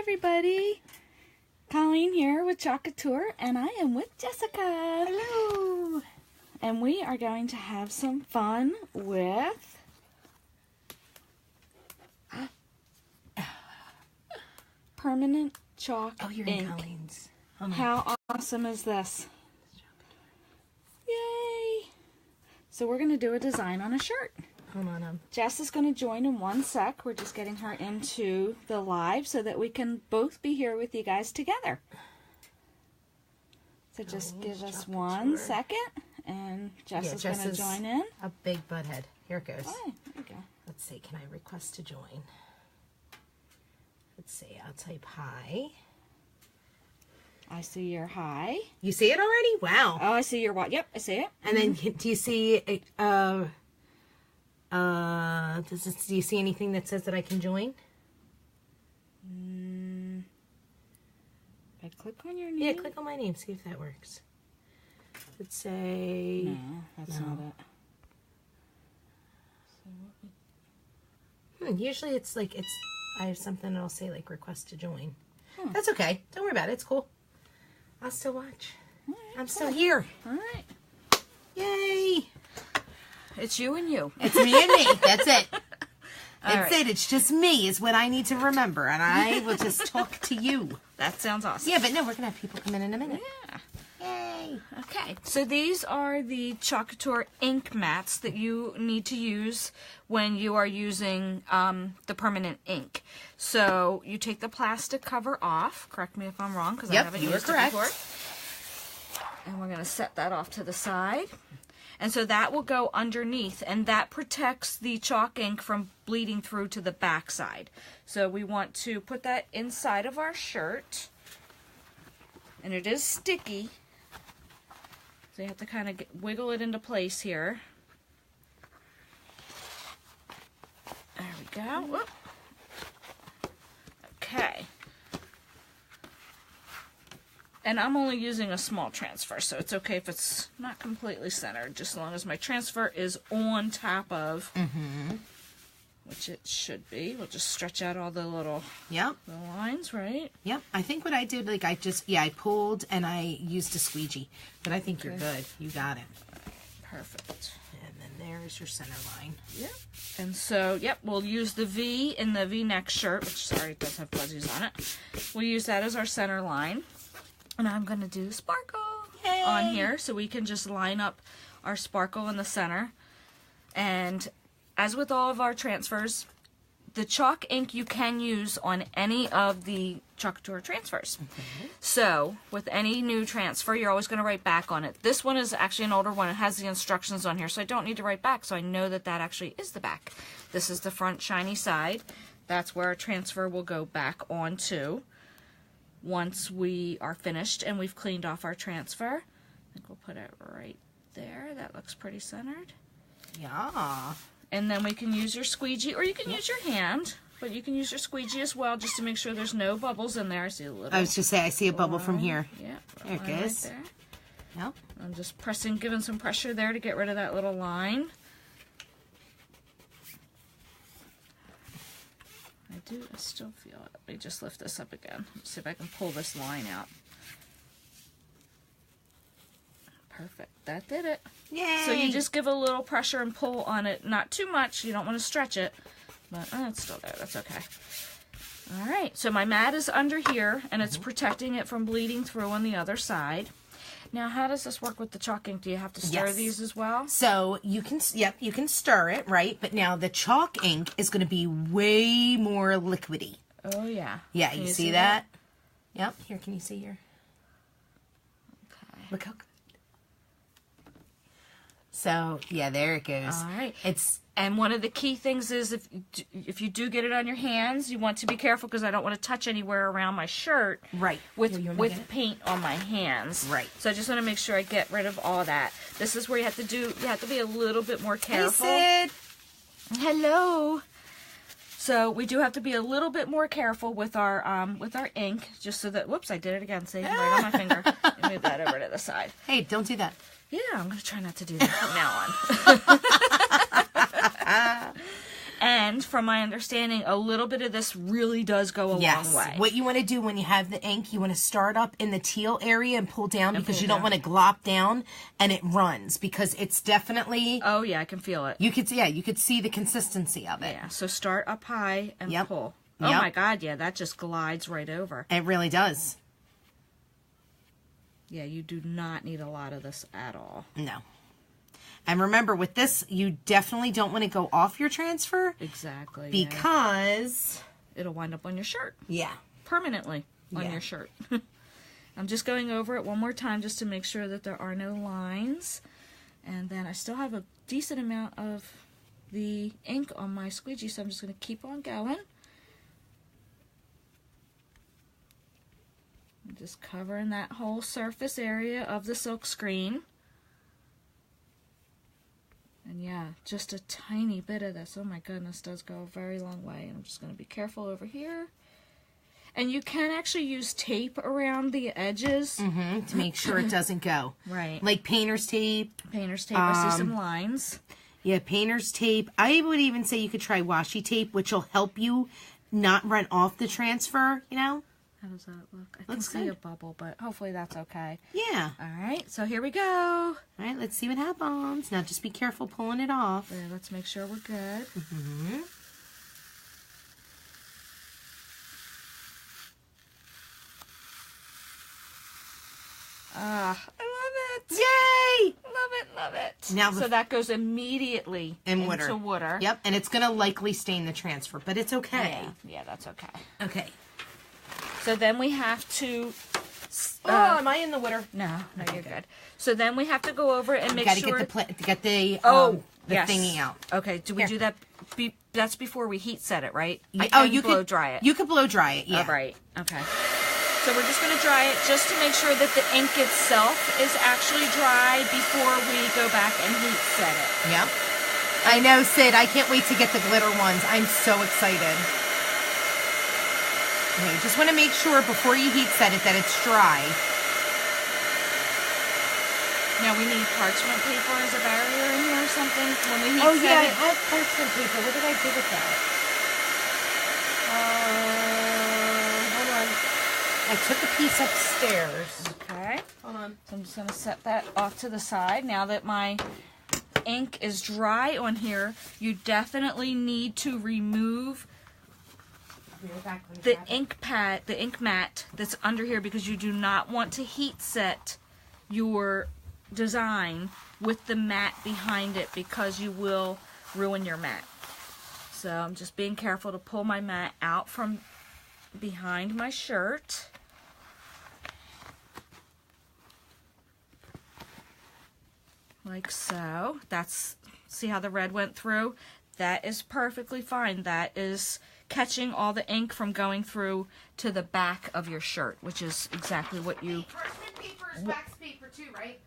everybody. Colleen here with Chalk Couture, and I am with Jessica. Hello. And we are going to have some fun with permanent chalk Oh, you're ink. in Colleen's. Oh, How awesome is this? Yay! So we're going to do a design on a shirt. Hold on. Jess is going to join in one sec. We're just getting her into the live so that we can both be here with you guys together. So just give us Chalk 1 Couture. second, and Jess is going to join in. A big butthead. Here it goes. Oh, there you go. Let's see. Can I request to join? Let's see. I'll type hi. I see your hi. You see it already? Wow. Oh, I see your what? Yep, I see it. And then do you see? Do you see anything that says that I can join? If I click on your name. Yeah, click on my name. See if that works. Let's say. No, that's not it. So Usually it's like I have something that'll say like request to join. That's okay. Don't worry about it. It's cool. I'll still watch. I'm still here. all right. Yay! It's you and you. It's me and me. That's it. That's right. it. It's just me is what I need to remember, and I will just talk to you. That sounds awesome. Yeah, but no, we're gonna have people come in a minute. Yeah. Yay! Okay, so these are the Chalk Couture ink mats that you need to use when you are using the permanent ink. So you take the plastic cover off. Correct me if I'm wrong, because I haven't you are used correct. it before. And we're going to set that off to the side. And so that will go underneath, and that protects the chalk ink from bleeding through to the back side. So we want to put that inside of our shirt. And it is sticky. So you have to kind of wiggle it into place here. There we go. Whoop. Okay. And I'm only using a small transfer, so it's okay if it's not completely centered, just as long as my transfer is on top of, which it should be. We'll just stretch out all the little the lines, right? Yep. I think what I did, like I pulled and I used a squeegee, but I think you're good. You got it. Perfect. And then there's your center line. Yep. And so, we'll use the V in the V-neck shirt, which, sorry, it does have fuzzies on it. We'll use that as our center line. And I'm going to do sparkle on here, so we can just line up our sparkle in the center. And as with all of our transfers, the chalk ink you can use on any of the Chalk Couture transfers. So, with any new transfer, you're always going to write back on it. This one is actually an older one. It has the instructions on here, so I don't need to write back, so I know that that actually is the back. This is the front shiny side. That's where our transfer will go back onto once we are finished and we've cleaned off our transfer. I think we'll put it right there. That looks pretty centered. Yeah. And then we can use your squeegee, or you can use your hand, but you can use your squeegee as well, just to make sure there's no bubbles in there. I see a little. I was just saying, I see a bubble from line. here. Yeah, There it line goes. Right there. Yep. I'm just pressing, giving some pressure there to get rid of that little line. I still feel it. Let me just lift this up again. Let's see if I can pull this line out. Perfect. That did it. Yay! So you just give a little pressure and pull on it. Not too much. You don't want to stretch it. But it's still there. That's okay. Alright. So my mat is under here, and it's protecting it from bleeding through on the other side. Now, how does this work with the chalk ink? Do you have to stir these as well? So you can, you can stir it, right? But now the chalk ink is going to be way more liquidy. Oh, yeah. Yeah, Can you see that? Yep. Here, can you see here? Okay. Look how good. So, yeah, there it goes. All right. And one of the key things is if you do get it on your hands, you want to be careful, because I don't want to touch anywhere around my shirt with paint on my hands. Right. So I just want to make sure I get rid of all that. This is where you have to be a little bit more careful. Hey, Sid. Hello. So we do have to be a little bit more careful with our ink, just so that, whoops, I did it again. See, right on my finger. Move that over to the side. Hey, don't do that. Yeah, I'm going to try not to do that from now on. And from my understanding, a little bit of this really does go a long way. What you want to do when you have the ink, you want to start up in the teal area and pull down because you don't want to glop down and it runs because it's definitely... Oh, yeah, I can feel it. You could see the consistency of it. Yeah, so start up high and pull. Oh, Yep. my God, yeah, that just glides right over. It really does. Yeah, you do not need a lot of this at all. No. And remember, with this, you definitely don't want to go off your transfer. Exactly. Because... It'll wind up on your shirt. Yeah. Permanently on your shirt. I'm just going over it one more time just to make sure that there are no lines. And then I still have a decent amount of the ink on my squeegee, so I'm just going to keep on going. I'm just covering that whole surface area of the silk screen. And yeah, just a tiny bit of this, oh my goodness, does go a very long way. And I'm just going to be careful over here. And you can actually use tape around the edges. To make sure it doesn't go. Right. Like painter's tape. Painter's tape, I see some lines. Yeah, painter's tape. I would even say you could try washi tape, which will help you not run off the transfer, you know? How does that look? I can see a bubble, but hopefully that's okay. Yeah. All right, so here we go. All right, let's see what happens. Now just be careful pulling it off. There, let's make sure we're good. I love it. Yay! Love it. Now so that goes immediately into water. Yep, and it's going to likely stain the transfer, but it's okay. Yeah, that's okay. Okay. So then we have to... am I in the water? No, you're good. So then we have to go over and make sure... Get the thingy out. Okay, do we do that? That's before we heat set it, right? You blow could dry it. You could blow dry it, yeah. Oh, right, okay. So we're just going to dry it just to make sure that the ink itself is actually dry before we go back and heat set it. Yep. I know, Sid. I can't wait to get the glitter ones. I'm so excited. Okay, just want to make sure before you heat set it that it's dry. Now we need parchment paper as a barrier in here or something when we heat set it. I have parchment paper. What did I do with that? Hold on. I took a piece upstairs. Okay. Hold on. So I'm just going to set that off to the side. Now that my ink is dry on here, you definitely need to remove the ink mat that's under here because you do not want to heat set your design with the mat behind it because you will ruin your mat. So I'm just being careful to pull my mat out from behind my shirt. Like so. See how the red went through? That is perfectly fine. That is catching all the ink from going through to the back of your shirt, which is exactly what you... Parchment paper is wax paper too, right?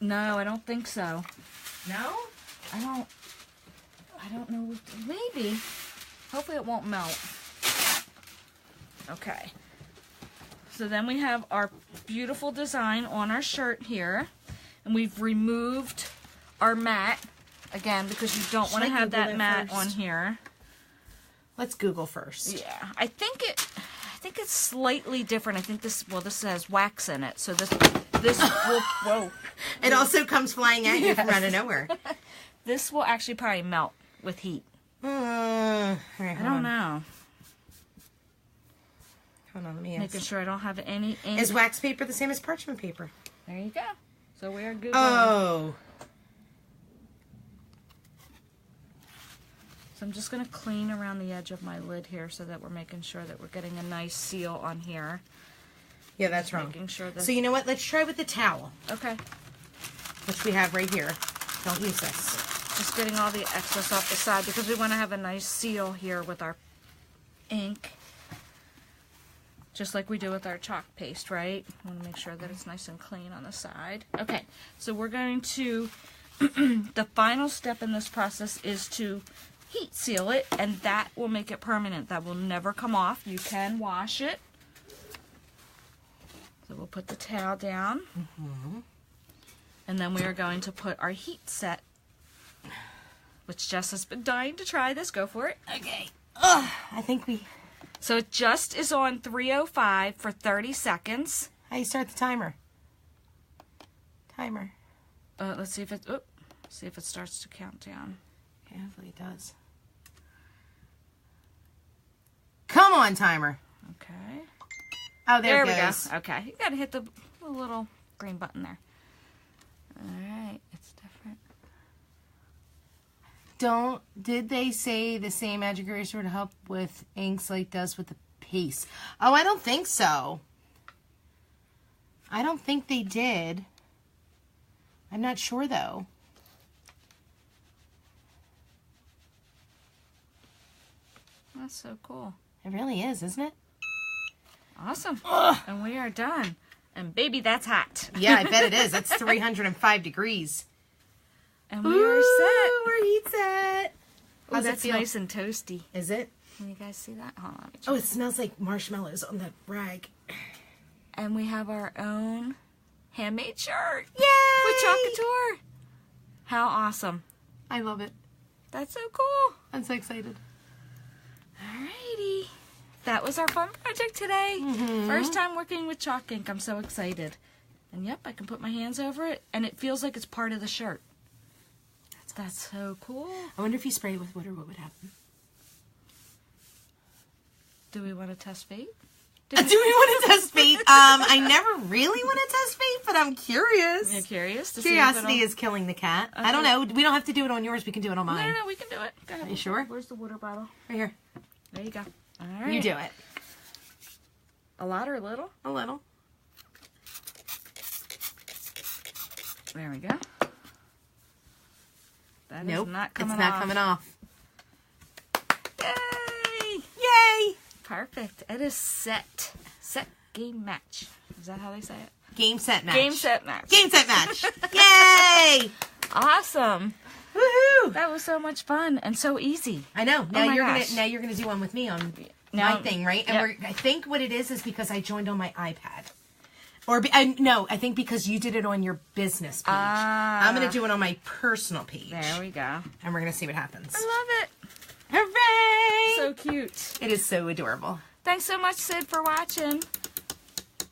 No, I don't think so. No? I don't know. Maybe. Hopefully it won't melt. Okay. So then we have our beautiful design on our shirt here. And we've removed our mat. Again, because you don't want to have that mat on here. Let's Google first. Yeah. I think it's slightly different. I think this has wax in it. So this will... Whoa. It also comes flying at you from out of nowhere. This will actually probably melt with heat. I don't know. Hold on, let me Making sure I don't have any ink. Is wax paper the same as parchment paper? There you go. So we are Googling. Oh. So I'm just going to clean around the edge of my lid here so that we're making sure that we're getting a nice seal on here. Yeah, that's wrong. Making sure that... So you know what? Let's try with the towel. Okay. Which we have right here. Don't use this. Just getting all the excess off the side because we want to have a nice seal here with our ink. Just like we do with our chalk paste, right? We want to make sure that it's nice and clean on the side. Okay, so we're going to... the final step in this process is to heat seal it, and that will make it permanent. That will never come off. You can wash it. So we'll put the towel down. And then we are going to put our heat set which Jess has been dying to try this. Go for it. Okay. Ugh, I think we... So it just is on 305 for 30 seconds. How do you start the timer? Let's see if it... see if it starts to count down. Okay, hopefully it does. Come on, timer. Okay. Oh, there it we goes. go. Okay. You got to hit the little green button there. All right. It's different. Did they say the same magic eraser would help with inks like does with the paste? Oh, I don't think so. I don't think they did. I'm not sure, though. That's so cool. It really is, isn't it? Awesome. Ugh. And we are done. And baby, that's hot. Yeah, I bet it is. It's 305 degrees. And we are set. We're heat set. Oh, How's it that's feel? nice and toasty. Is it? Can you guys see that? Hold on, let me try. Oh, it smells like marshmallows on the rag. And we have our own handmade shirt. Yay! With Chalk Couture. How awesome. I love it. That's so cool. I'm so excited. Alrighty. That was our fun project today. Mm-hmm. First time working with chalk ink. I'm so excited. And yep, I can put my hands over it, and it feels like it's part of the shirt. That's so cool. I wonder if you spray it with water, what would happen? Do we want to test fate? Do we want to test fate? I never really want to test fate, but I'm curious. You're curious to Curiosity see if is killing the cat. Okay. I don't know. We don't have to do it on yours. We can do it on mine. No, we can do it. Go ahead. Are you sure? Where's the water bottle? Right here. There you go. All right. You do it. A lot or a little? A little. There we go. That is Nope. not coming it's not off. coming off. Yay! Yay! Perfect. It is set. Set, game, match. Is that how they say it? Game, set, match. Game, set, match. Game, set, match. Yay! Awesome. Woohoo! That was so much fun and so easy. I know. Now my you're gosh. gonna do one with me on Now- my thing, right? And yep. I think what it is because I joined on my iPad. Or no, I think because you did it on your business page. I'm gonna do it on my personal page. There we go. And we're gonna see what happens. I love it. Hooray! So cute. It is so adorable. Thanks so much, Sid, for watching.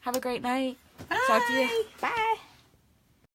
Have a great night. Bye. Talk to you. Bye.